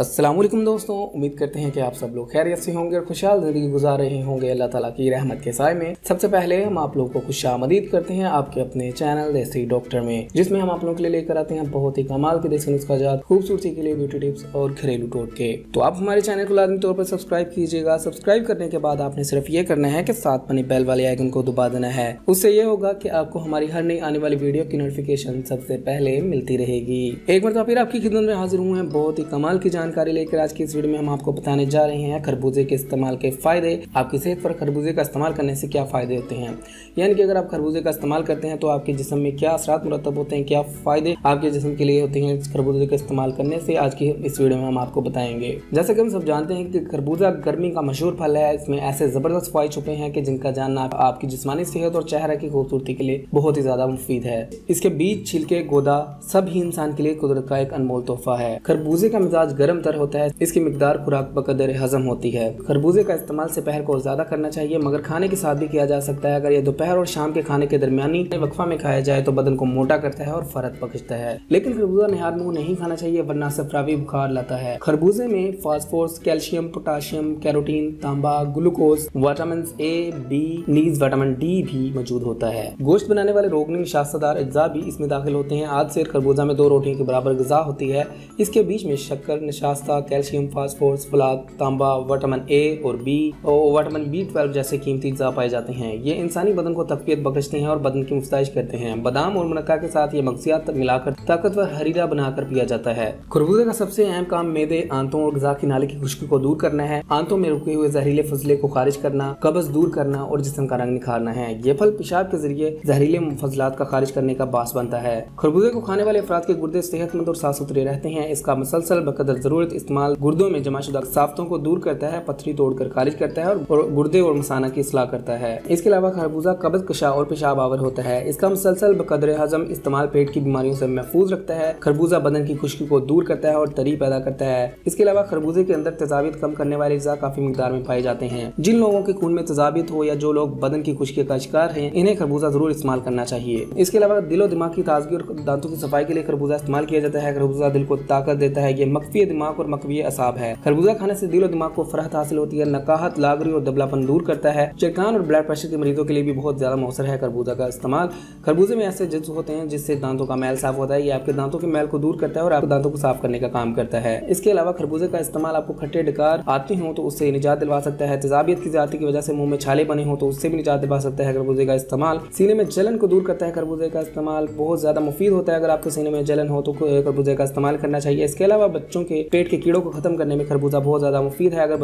अस्सलाम वालेकुम दोस्तों, उम्मीद करते हैं कि आप सब लोग खैरियत से होंगे और खुशहाल ज़िंदगी गुजार रहे होंगे अल्लाह ताला की रहमत के साए में। सबसे पहले हम आप लोगों को खुशामदीद करते हैं आपके अपने चैनल देसी डॉक्टर में, जिसमें हम आप लोगों के लिए लेकर आते हैं बहुत ही कमाल के देसी नुस्खाजात, खूबसूरती के लिए ब्यूटी टिप्स और घरेलू टोटके। तो आप हमारे चैनल को लाजमी तौर पर सब्सक्राइब कीजिएगा। सब्सक्राइब करने के बाद आपने सिर्फ ये करना है कि साथ बने बेल वाले आइकन को दबा देना है। उससे ये होगा कि आपको हमारी हर नई आने वाली वीडियो की नोटिफिकेशन सबसे पहले मिलती रहेगी। एक बार फिर आपकी खिदमत में हाजिर हुए हैं बहुत ही कमाल की जानकारी लेकर। आज की इस वीडियो में हम आपको बताने जा रहे हैं खरबूजे के इस्तेमाल के फायदे। आपकी सेहत पर खरबूजे का इस्तेमाल करने से क्या फायदे होते हैं, यानी कि अगर आप खरबूजे का इस्तेमाल करते हैं तो आपके जिस्म में क्या असरात मुरतब होते हैं, क्या फायदे आपके जिस्म के लिए होते हैं खरबूजे का इस्तेमाल करने से, आज की इस वीडियो में हम आपको बताएंगे। जैसे कि हम सब जानते हैं कि खरबूजा गर्मी का मशहूर फल है। इसमें ऐसे जबरदस्त फायदे छुपे हैं कि जिनका जानना आपकी जिस्मानी सेहत और चेहरे की खूबसूरती के लिए बहुत ही ज्यादा मुफीद है। इसके बीज, छिलके, गोदा सब ही इंसान के लिए कुदरत का एक अनमोल तोहफा है। खरबूजे का मिजाज गर्म तर होता है। इसकी मिकदार खुराक बकदर हजम होती है। खरबूजे का इस्तेमाल दोपहर को ज्यादा करना चाहिए, मगर खाने के साथ भी किया जा सकता है। अगर ये दोपहर और शाम के खाने के दरमियानी वक्फा में खाया जाए तो बदन को मोटा करता है और फरत बख्शता है। लेकिन खरबूजा निहार मुंह नहीं खाना चाहिए, वरना सफरावी बुखार लाता है। खरबूजे में फास्फोरस, कैल्शियम, पोटाशियम, कैरोटीन, तांबा, ग्लूकोज, विटामिन ए, बी, नीज, विटामिन डी भी मौजूद होता है। गोश्त बनाने वाले रोगनी निशास्तदार अज्जा भी इसमें दाखिल होते हैं। आज से खरबूजा में 2 रोटियों के बराबर ग़िज़ा होती है। इसके बीच में शक्कर, निशास्ता, कैल्शियम, फास्फोरस, फलाद, तांबा, विटामिन ए और बी और विटामिन B12 जैसे कीमती अज्जा पाए जाते हैं। ये इंसानी बदन को तक़वियत बख्शते हैं और बदन की मुफ्ताइश करते हैं। बादाम और मुनक्का के साथ ये मगसियात मिलाकर ताकतवर हरीरा बनाकर पिया जाता है। खरबूजे का सबसे अहम काम मैदे, आंतों और ग़िज़ा की नाली की खुश्की को दूर करना है। आंतों में रुके हुए जहरीले फजले को खारिज करना, कब्ज दूर करना और जिस्म का रंग निखारना है। ये फल पेशाब के जरिए जहरीले फजलात का खारिज करने का बास बनता है। खरबूजे को खाने वाले अफराद के गुर्दे सेहतमंद और साफ सुथरे रहते हैं। इसका मुसलसल बकदर जरूरत इस्तेमाल गुर्दों में जमाशुदा साफ्तों को दूर करता है, पथरी तोड़कर खारिज करता है और गुर्दे और मसाना की इस्लाह करता है। इसके अलावा खरबूजा कब्ज कशा और पेशाब आवर होता है। इसका मुसलसल बकदर हजम इस्तेमाल पेट की बीमारियों से महफूज रखता है। खरबूजा बदन की खुश्की को दूर करता है और तरी पैदा करता है। इसके अलावा खरबूजे के अंदर तेजाबियत कम करने वाले अज्जा काफी मिकदार में पाए जाते हैं। जिन लोगों के खून में तेजाबियत हो या जो लोग बदन की खुश्की का शिकार हैं, इन्हें खरबूजा जरूर इस्तेमाल करना चाहिए। इसके अलावा दिलो दिमाग की ताजगी और दांतों की सफाई के लिए खरबूजा इस्तेमाल किया जाता है। खरबूजा दिल को ताकत देता है। ये मकफी दिमाग और मकवी असाब है। खरबूजा खाने से दिलो दिमाग को फराहत हासिल होती है। नकाहत, लागरी और दबलापन दूर करता है। चिरकान और ब्लड प्रेशर के मरीजों के लिए भी बहुत ज्यादा मौसर है खरबूजा का इस्तेमाल। खरबूजे में ऐसे जिन्स होते हैं जिससे दांतों का मैल साफ होता है। ये आपके दांतों के मैल को दूर करता है और आपके दांतों को साफ करने का काम करता है। इसके अलावा खरबूजे का इस्तेमाल आपको खट्टे डकार आते हो तो उससे निजात दिलवा सकता है। तेजाबियत की ज्यादती की वजह से मुंह में छाले बने हो तो उससे भी निजात दिलवा सकता है खरबूजे का इस्तेमाल। सीने में जलन को दूर करता है। खरबूजे का इस्तेमाल बहुत ज्यादा मुफीद होता है। अगर आपके सीने में जलन हो तो खरबूजे का इस्तेमाल करना चाहिए। इसके अलावा बच्चों के पेट के कीड़ों को खत्म करने में खरबूजा बहुत ज्यादा मुफीद है। अगर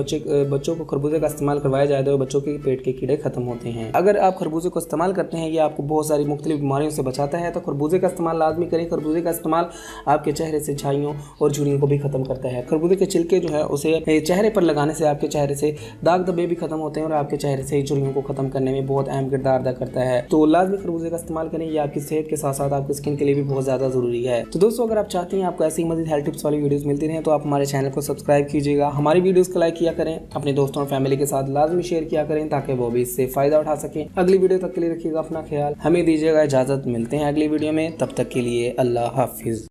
बच्चों को खरबूजे का इस्तेमाल करवाया जाए तो बच्चों के पेट के कीड़े खत्म होते हैं। अगर आप खरबूजे को इस्तेमाल करते हैं, ये आपको बहुत सारी मुख्तलिफ बीमारियों से बचाता है, तो खरबूजे का इस्तेमाल लाजमी करें। खरबूजे का इस्तेमाल आपके चेहरे से छाइयों और झुर्रियों को भी खत्म करता है। खरबूजे के छिलके जो है उसे चेहरे पर लगाने से आपके चेहरे से दाग धब्बे भी खत्म होते हैं और आपके चेहरे से झुर्रियों को खत्म करने में बहुत अहम किरदार अदा करता है। तो लाजमी खरबूजे का इस्तेमाल करें। ये आपकी सेहत के साथ साथ आपकी स्किन के लिए भी बहुत ज्यादा जरूरी है। तो दोस्तों, अगर आप चाहते हैं आपको ऐसी मज़ीद हेल्थ टिप्स वाली वीडियोस मिलती रहें तो आप हमारे चैनल को सब्सक्राइब कीजिएगा। हमारी वीडियोस को लाइक किया करें, अपने दोस्तों और फैमिली के साथ लाजमी शेयर किया करें ताकि वो भी इससे फायदा उठा सकें। अगली वीडियो तक के लिए रखिएगा अपना ख्याल। हमें दीजिएगा इजाजत। मिलते हैं अगली वीडियो में, तब तक के लिए अल्लाह हाफिज।